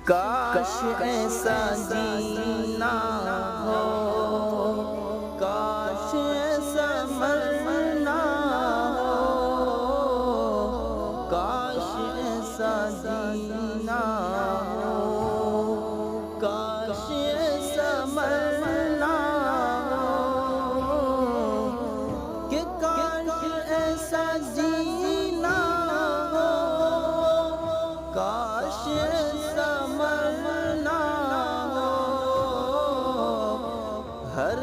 کاش ایسا جینا ہو، کاش ایسا مرنا ہو، کاش ایسا جینا ہو، کاش ایسا مرنا ہو، کہ کاش ایسا جینا ہو، کاش ایسا مرنا ہو، ہر